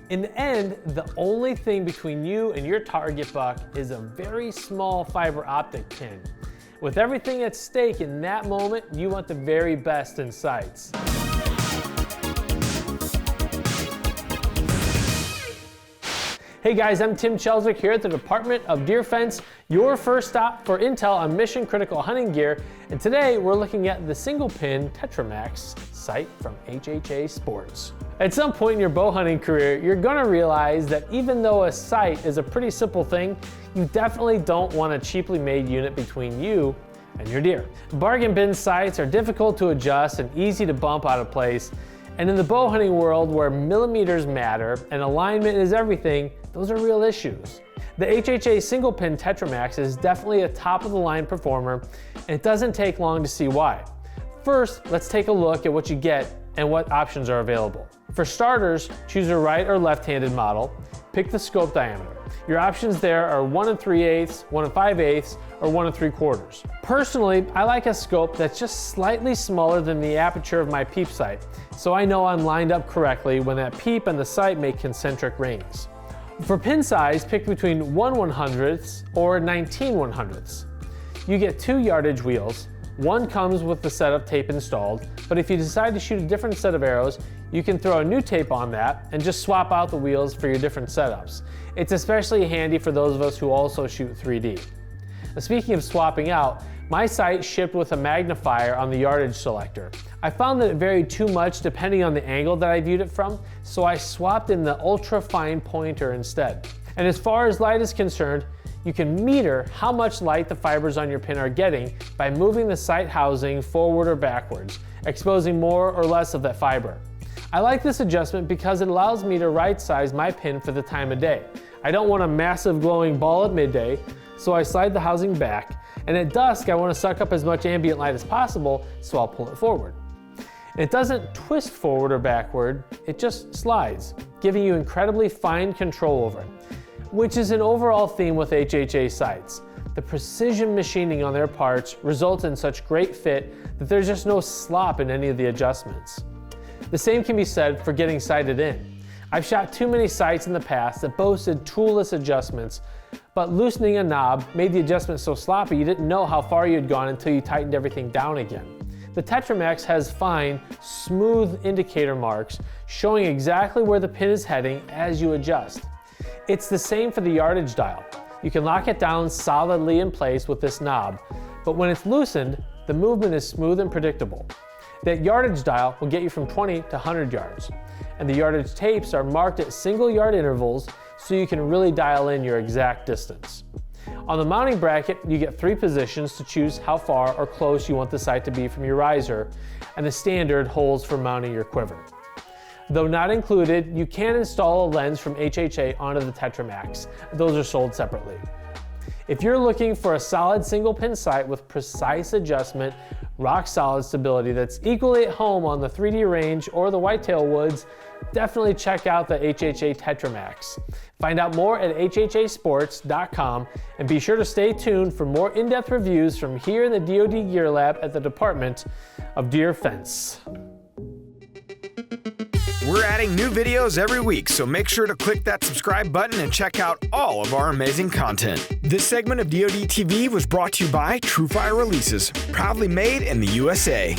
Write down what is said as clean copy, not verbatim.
In the end, the only thing between you and your target buck is a very small fiber optic pin. With everything at stake in that moment, you want the very best in sights. Hey guys, I'm Tim Chelswick here at the Department of Deer Fence, your first stop for intel on mission critical hunting gear. And today we're looking at the single pin Tetra Max Sight from HHA Sports. At some point in your bow hunting career, you're gonna realize that even though a sight is a pretty simple thing, you definitely don't want a cheaply made unit between you and your deer. Bargain bin sights are difficult to adjust and easy to bump out of place. And in the bow hunting world where millimeters matter and alignment is everything, those are real issues. The HHA single pin Tetra Max is definitely a top of the line performer, and it doesn't take long to see why. First, let's take a look at what you get and what options are available. For starters, choose a right or left-handed model. Pick the scope diameter. Your options there are 1 3/8, 1 5/8, or 1 3/4. Personally, I like a scope that's just slightly smaller than the aperture of my peep sight, so I know I'm lined up correctly when that peep and the sight make concentric rings. For pin size, pick between 1 100th or 19 100ths. You get 2 yardage wheels. One comes with the setup tape installed, but if you decide to shoot a different set of arrows, you can throw a new tape on that and just swap out the wheels for your different setups. It's especially handy for those of us who also shoot 3D. Now, speaking of swapping out, my sight shipped with a magnifier on the yardage selector. I found that it varied too much depending on the angle that I viewed it from, so I swapped in the ultra fine pointer instead. And as far as light is concerned, you can meter how much light the fibers on your pin are getting by moving the sight housing forward or backwards, exposing more or less of that fiber. I like this adjustment because it allows me to right size my pin for the time of day. I don't want a massive glowing ball at midday, so I slide the housing back, and at dusk I want to suck up as much ambient light as possible, so I'll pull it forward. It doesn't twist forward or backward, it just slides, giving you incredibly fine control over it, which is an overall theme with HHA sights. The precision machining on their parts results in such great fit that there's just no slop in any of the adjustments. The same can be said for getting sighted in. I've shot too many sights in the past that boasted toolless adjustments, but loosening a knob made the adjustment so sloppy you didn't know how far you had gone until you tightened everything down again. The Tetra Max has fine, smooth indicator marks showing exactly where the pin is heading as you adjust. It's the same for the yardage dial. You can lock it down solidly in place with this knob, but when it's loosened, the movement is smooth and predictable. That yardage dial will get you from 20 to 100 yards, and the yardage tapes are marked at single yard intervals so you can really dial in your exact distance. On the mounting bracket, you get 3 positions to choose how far or close you want the sight to be from your riser, and the standard holes for mounting your quiver. Though not included, you can install a lens from HHA onto the Tetra Max. Those are sold separately. If you're looking for a solid single pin sight with precise adjustment, rock solid stability that's equally at home on the 3D range or the whitetail woods, definitely check out the HHA Tetra Max. Find out more at hhasports.com and be sure to stay tuned for more in-depth reviews from here in the DoD Gear Lab at the Department of Deer Fence. We're adding new videos every week, so make sure to click that subscribe button and check out all of our amazing content. This segment of DoD TV was brought to you by TrueFire Releases, proudly made in the USA.